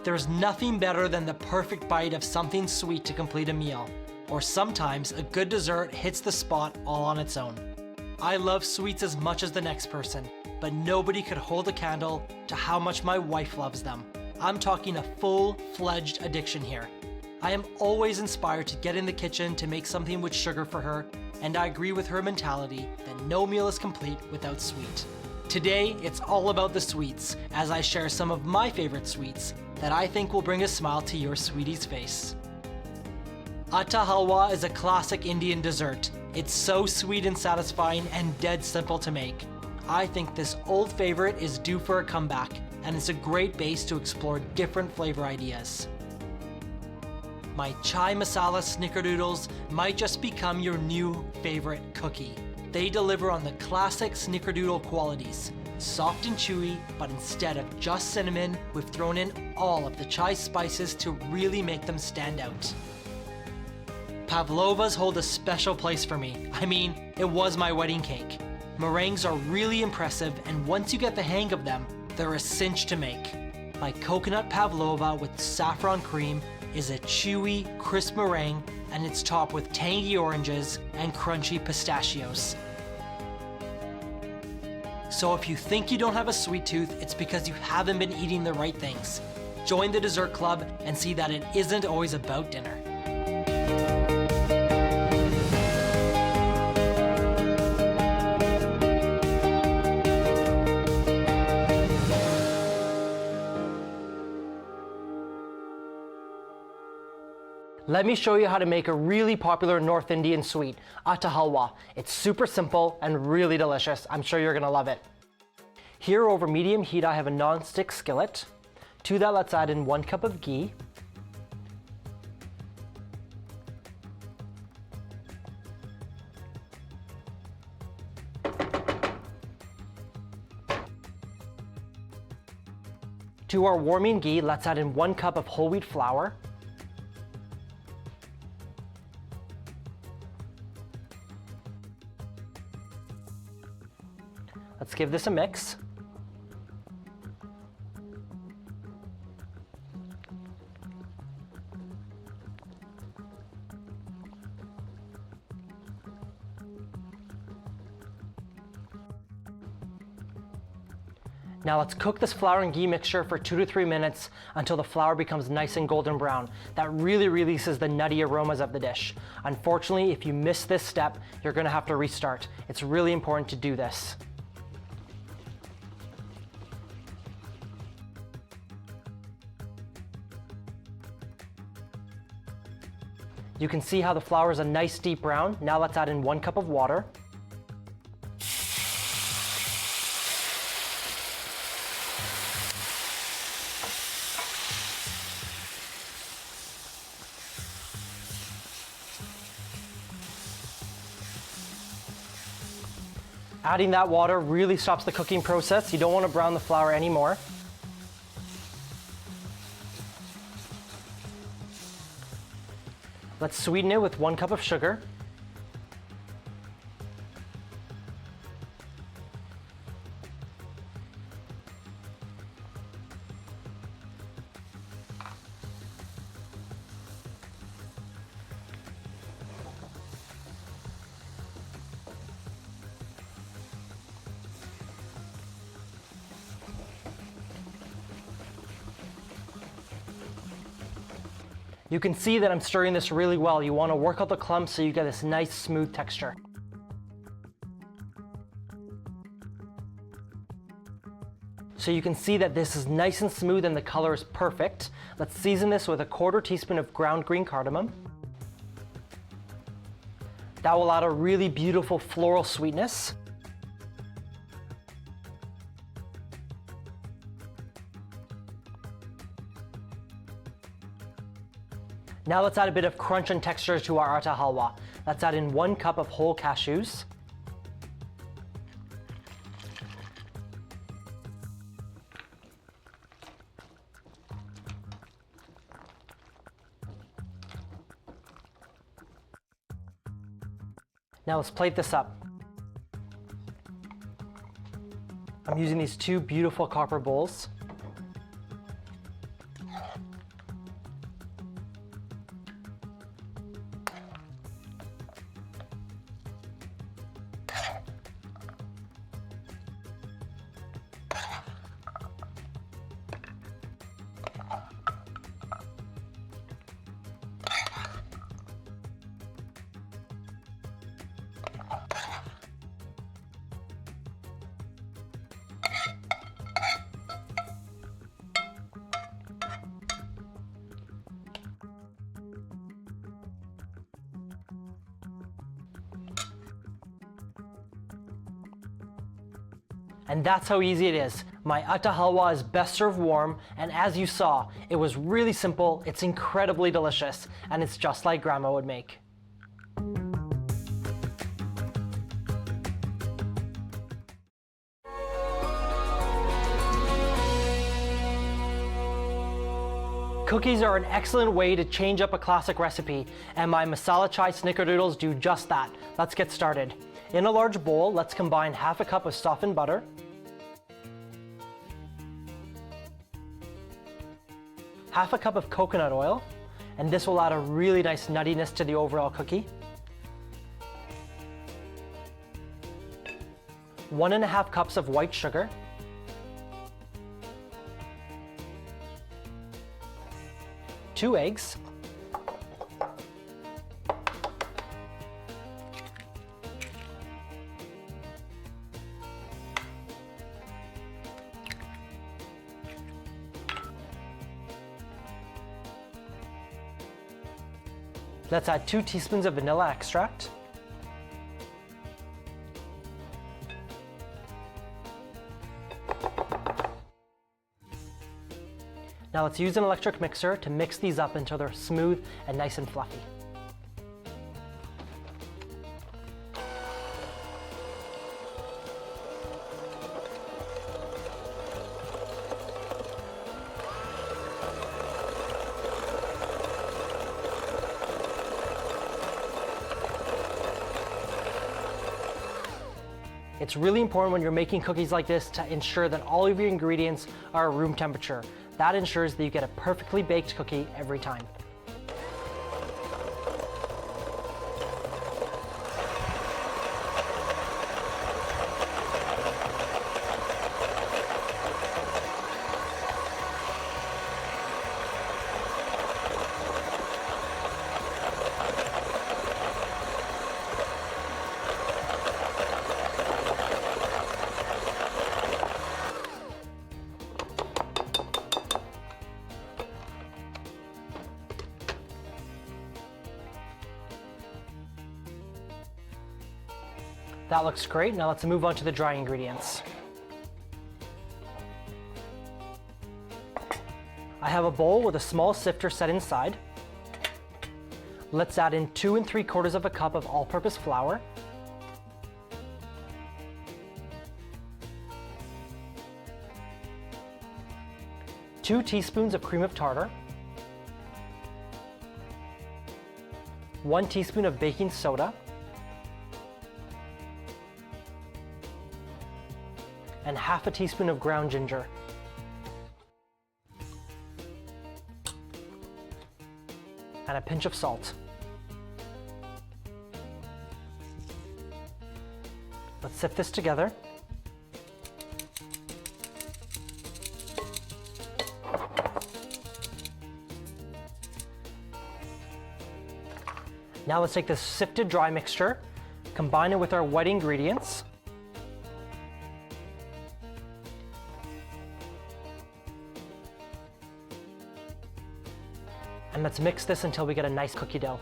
There's nothing better than the perfect bite of something sweet to complete a meal. Or sometimes a good dessert hits the spot all on its own. I love sweets as much as the next person, but nobody could hold a candle to how much my wife loves them. I'm talking a full-fledged addiction here. I am always inspired to get in the kitchen to make something with sugar for her, and I agree with her mentality that no meal is complete without sweet. Today, it's all about the sweets, as I share some of my favorite sweets that I think will bring a smile to your sweetie's face. Atta Halwa is a classic Indian dessert. It's so sweet and satisfying and dead simple to make. I think this old favorite is due for a comeback, and it's a great base to explore different flavor ideas. My chai masala Snickerdoodles might just become your new favorite cookie. They deliver on the classic Snickerdoodle qualities. Soft and chewy, but instead of just cinnamon, we've thrown in all of the chai spices to really make them stand out. Pavlovas hold a special place for me. I mean, it was my wedding cake. Meringues are really impressive, and once you get the hang of them, they're a cinch to make. My Coconut Pavlova with saffron cream is a chewy, crisp meringue, and it's topped with tangy oranges and crunchy pistachios. So if you think you don't have a sweet tooth, it's because you haven't been eating the right things. Join the dessert club and see that it isn't always about dinner. Let me show you how to make a really popular North Indian sweet, Atta Halwa. It's super simple and really delicious. I'm sure you're gonna love it. Here over medium heat, I have a non-stick skillet. To that, let's add in 1 cup of ghee. To our warming ghee, let's add in 1 cup of whole wheat flour. Let's give this a mix. Now let's cook this flour and ghee mixture for 2 to 3 minutes until the flour becomes nice and golden brown. That really releases the nutty aromas of the dish. Unfortunately, if you miss this step, you're gonna have to restart. It's really important to do this. You can see how the flour is a nice deep brown. Now let's add in 1 cup of water. Adding that water really stops the cooking process. You don't want to brown the flour anymore. Let's sweeten it with 1 cup of sugar. You can see that I'm stirring this really well. You want to work out the clumps so you get this nice smooth texture. So you can see that this is nice and smooth and the color is perfect. Let's season this with a 1/4 teaspoon of ground green cardamom. That will add a really beautiful floral sweetness. Now let's add a bit of crunch and texture to our Atta Halwa. Let's add in 1 cup of whole cashews. Now let's plate this up. I'm using these 2 beautiful copper bowls. And that's how easy it is. My Atta Halwa is best served warm, and as you saw, it was really simple, it's incredibly delicious, and it's just like Grandma would make. Cookies are an excellent way to change up a classic recipe, and my Masala chai Snickerdoodles do just that. Let's get started. In a large bowl, let's combine half a cup of softened butter, half a cup of coconut oil, and this will add a really nice nuttiness to the overall cookie, 1.5 cups of white sugar, 2 eggs, let's add 2 teaspoons of vanilla extract, now let's use an electric mixer to mix these up until they're smooth and nice and fluffy. It's really important when you're making cookies like this to ensure that all of your ingredients are room temperature. That ensures that you get a perfectly baked cookie every time. That looks great. Now let's move on to the dry ingredients. I have a bowl with a small sifter set inside. Let's add in 2 3/4 cups of all-purpose flour, 2 teaspoons of cream of tartar, 1 teaspoon of baking soda, and half a teaspoon of ground ginger. And a pinch of salt. Let's sift this together. Now let's take this sifted dry mixture, combine it with our wet ingredients, and let's mix this until we get a nice cookie dough.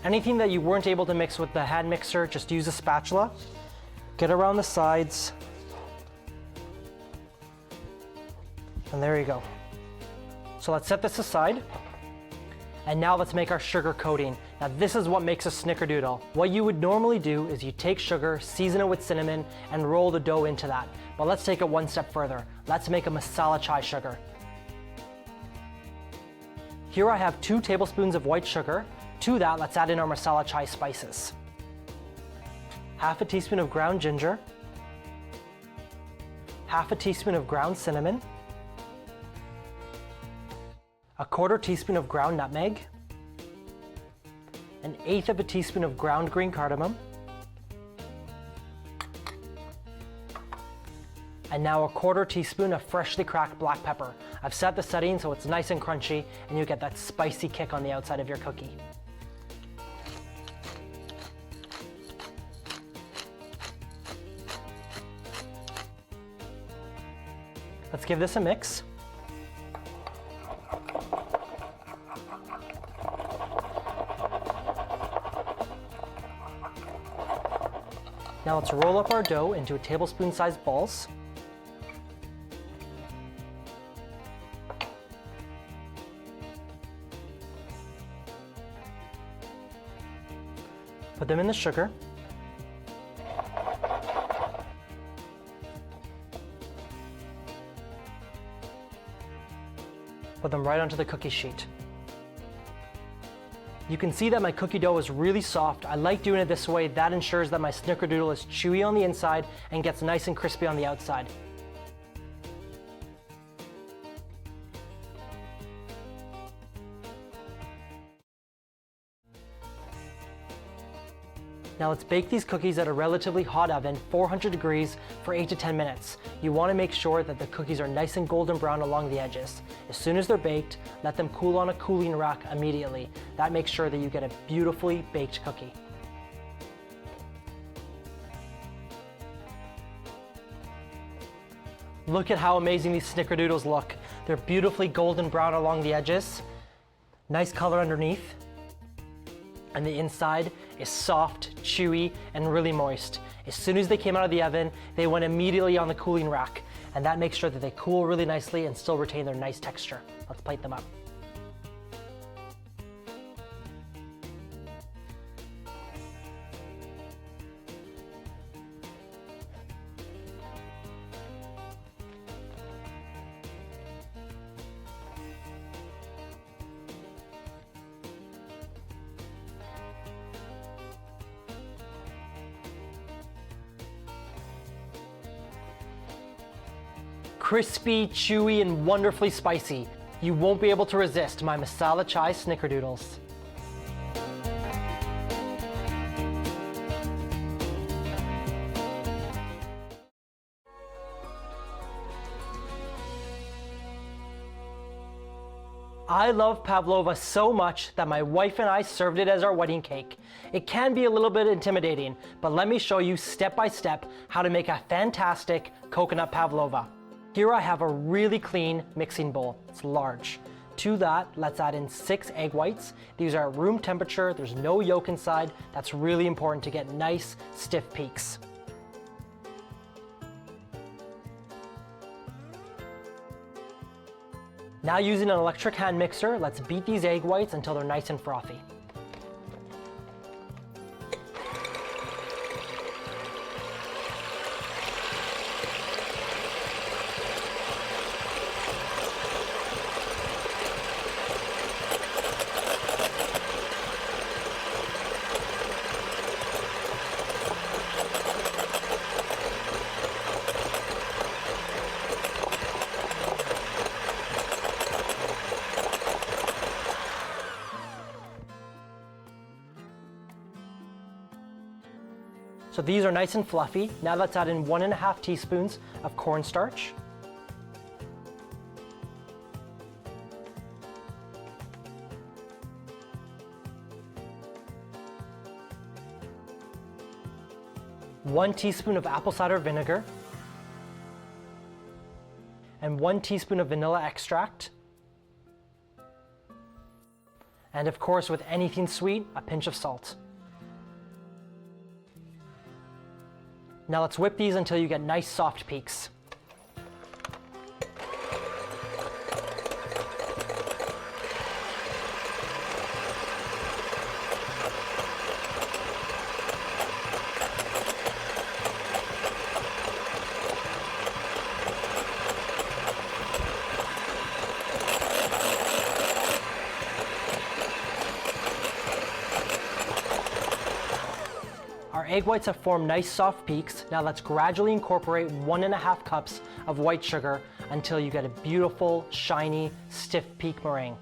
Anything that you weren't able to mix with the hand mixer, just use a spatula. Get around the sides. And there you go. So let's set this aside. And now let's make our sugar coating. Now this is what makes a Snickerdoodle. What you would normally do is you take sugar, season it with cinnamon, and roll the dough into that. But let's take it one step further. Let's make a masala chai sugar. Here I have 2 tablespoons of white sugar. To that, let's add in our masala chai spices. Half a teaspoon of ground ginger, half a teaspoon of ground cinnamon, a 1/4 teaspoon of ground nutmeg, 1/8 of a teaspoon of ground green cardamom, And now a 1/4 teaspoon of freshly cracked black pepper. I've set the setting so it's nice and crunchy and you get that spicy kick on the outside of your cookie. Let's give this a mix. Now let's roll up our dough into tablespoon-sized balls. Put them in the sugar. Put them right onto the cookie sheet. You can see that my cookie dough is really soft. I like doing it this way. That ensures that my Snickerdoodle is chewy on the inside and gets nice and crispy on the outside. Now let's bake these cookies at a relatively hot oven, 400 degrees, for 8 to 10 minutes. You want to make sure that the cookies are nice and golden brown along the edges. As soon as they're baked, let them cool on a cooling rack immediately. That makes sure that you get a beautifully baked cookie. Look at how amazing these Snickerdoodles look. They're beautifully golden brown along the edges, nice color underneath, and the inside is soft, chewy, and really moist. As soon as they came out of the oven, they went immediately on the cooling rack, and that makes sure that they cool really nicely and still retain their nice texture. Let's plate them up. Crispy, chewy, and wonderfully spicy. You won't be able to resist my Masala chai Snickerdoodles. I love pavlova so much that my wife and I served it as our wedding cake. It can be a little bit intimidating, but let me show you step by step how to make a fantastic coconut pavlova. Here I have a really clean mixing bowl. It's large. To that, let's add in 6 egg whites. These are at room temperature. There's no yolk inside. That's really important to get nice, stiff peaks. Now using an electric hand mixer, let's beat these egg whites until they're nice and frothy. So these are nice and fluffy. Now let's add in 1.5 teaspoons of cornstarch. One teaspoon of apple cider vinegar. And 1 teaspoon of vanilla extract. And of course, with anything sweet, a pinch of salt. Now let's whip these until you get nice soft peaks. Our egg whites have formed nice soft peaks. Now let's gradually incorporate 1.5 cups of white sugar until you get a beautiful, shiny, stiff peak meringue.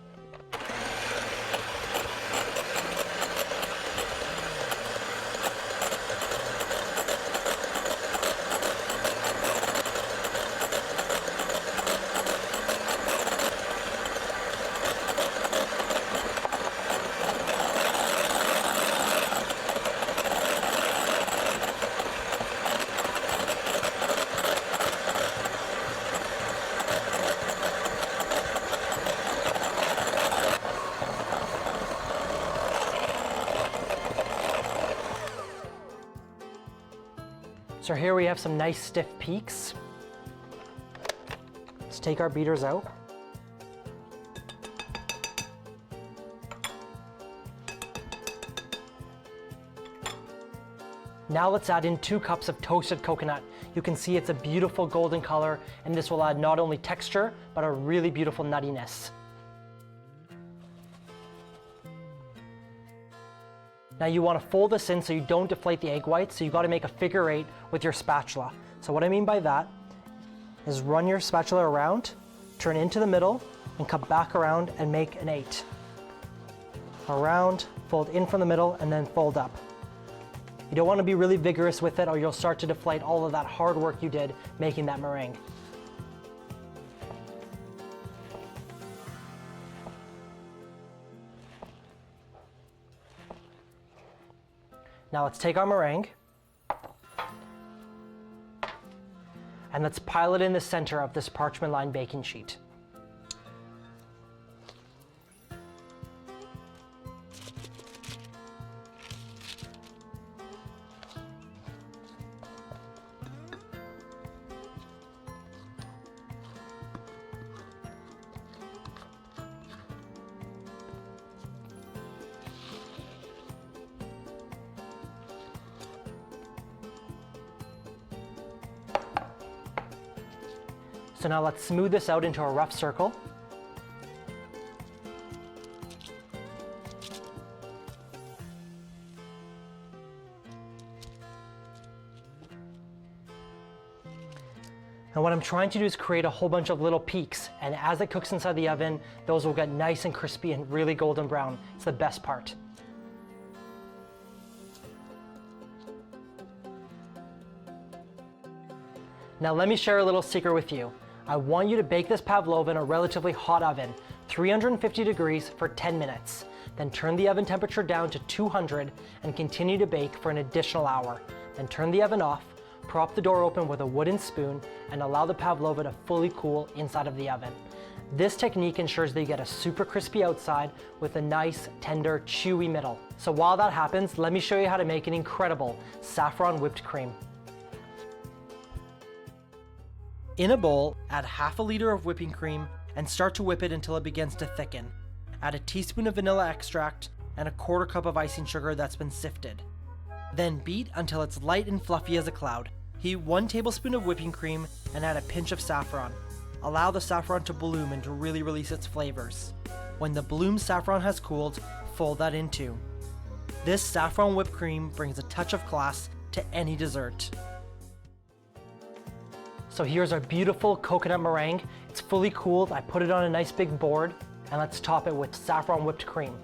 So here we have some nice stiff peaks. Let's take our beaters out. Now let's add in 2 cups of toasted coconut. You can see it's a beautiful golden color, and this will add not only texture, but a really beautiful nuttiness. Now you want to fold this in so you don't deflate the egg whites, so you got to make a figure 8 with your spatula. So what I mean by that is run your spatula around, turn into the middle, and come back around and make an 8. Around, fold in from the middle, and then fold up. You don't want to be really vigorous with it or you'll start to deflate all of that hard work you did making that meringue. Now let's take our meringue and let's pile it in the center of this parchment lined baking sheet. So now let's smooth this out into a rough circle. And what I'm trying to do is create a whole bunch of little peaks, and as it cooks inside the oven, those will get nice and crispy and really golden brown. It's the best part. Now let me share a little secret with you. I want you to bake this pavlova in a relatively hot oven, 350 degrees for 10 minutes. Then turn the oven temperature down to 200 and continue to bake for an additional hour. Then turn the oven off, prop the door open with a wooden spoon, and allow the pavlova to fully cool inside of the oven. This technique ensures that you get a super crispy outside with a nice, tender, chewy middle. So while that happens, let me show you how to make an incredible saffron whipped cream. In a bowl, add half a liter of whipping cream and start to whip it until it begins to thicken. Add a teaspoon of vanilla extract and a quarter cup of icing sugar that's been sifted. Then beat until it's light and fluffy as a cloud. Heat 1 tablespoon of whipping cream and add a pinch of saffron. Allow the saffron to bloom and to really release its flavors. When the bloomed saffron has cooled, fold that in too. This saffron whipped cream brings a touch of class to any dessert. So here's our beautiful coconut meringue. It's fully cooled. I put it on a nice big board, and let's top it with saffron whipped cream.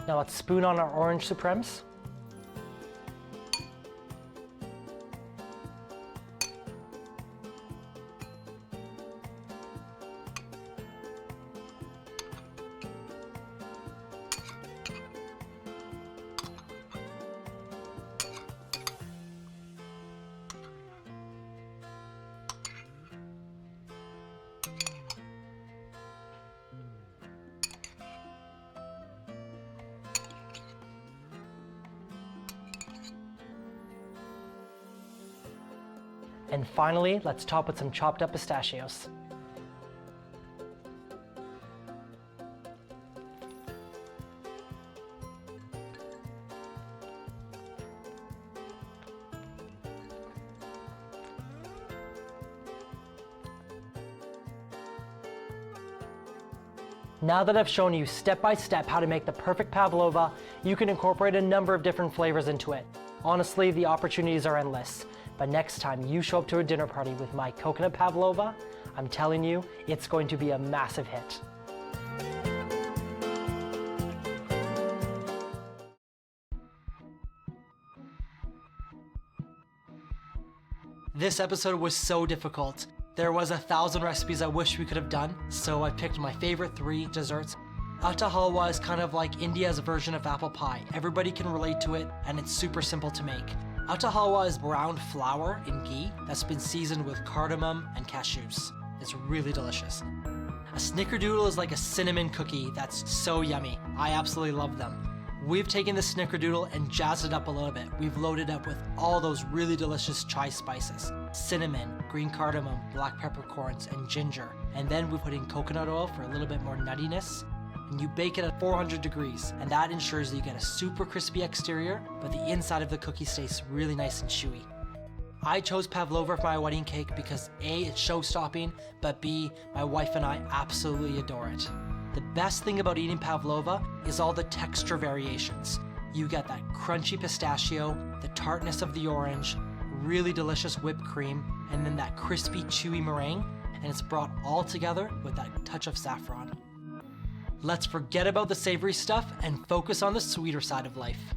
Now let's spoon on our orange supremes. And finally, let's top with some chopped up pistachios. Now that I've shown you step by step how to make the perfect pavlova, you can incorporate a number of different flavors into it. Honestly, the opportunities are endless. But next time you show up to a dinner party with my coconut pavlova, I'm telling you, it's going to be a massive hit. This episode was so difficult. There was 1,000 recipes I wish we could have done, so I picked my favorite 3 desserts. Atta Halwa is kind of like India's version of apple pie. Everybody can relate to it, and it's super simple to make. Atta Halwa is browned flour in ghee that's been seasoned with cardamom and cashews. It's really delicious. A Snickerdoodle is like a cinnamon cookie that's so yummy. I absolutely love them. We've taken the Snickerdoodle and jazzed it up a little bit. We've loaded up with all those really delicious chai spices, cinnamon, green cardamom, black peppercorns, and ginger. And then we put in coconut oil for a little bit more nuttiness. And you bake it at 400 degrees, and that ensures that you get a super crispy exterior, but the inside of the cookie stays really nice and chewy. I chose pavlova for my wedding cake because A, it's show-stopping, but B, my wife and I absolutely adore it. The best thing about eating pavlova is all the texture variations. You get that crunchy pistachio, the tartness of the orange, really delicious whipped cream, and then that crispy, chewy meringue, and it's brought all together with that touch of saffron. Let's forget about the savory stuff and focus on the sweeter side of life.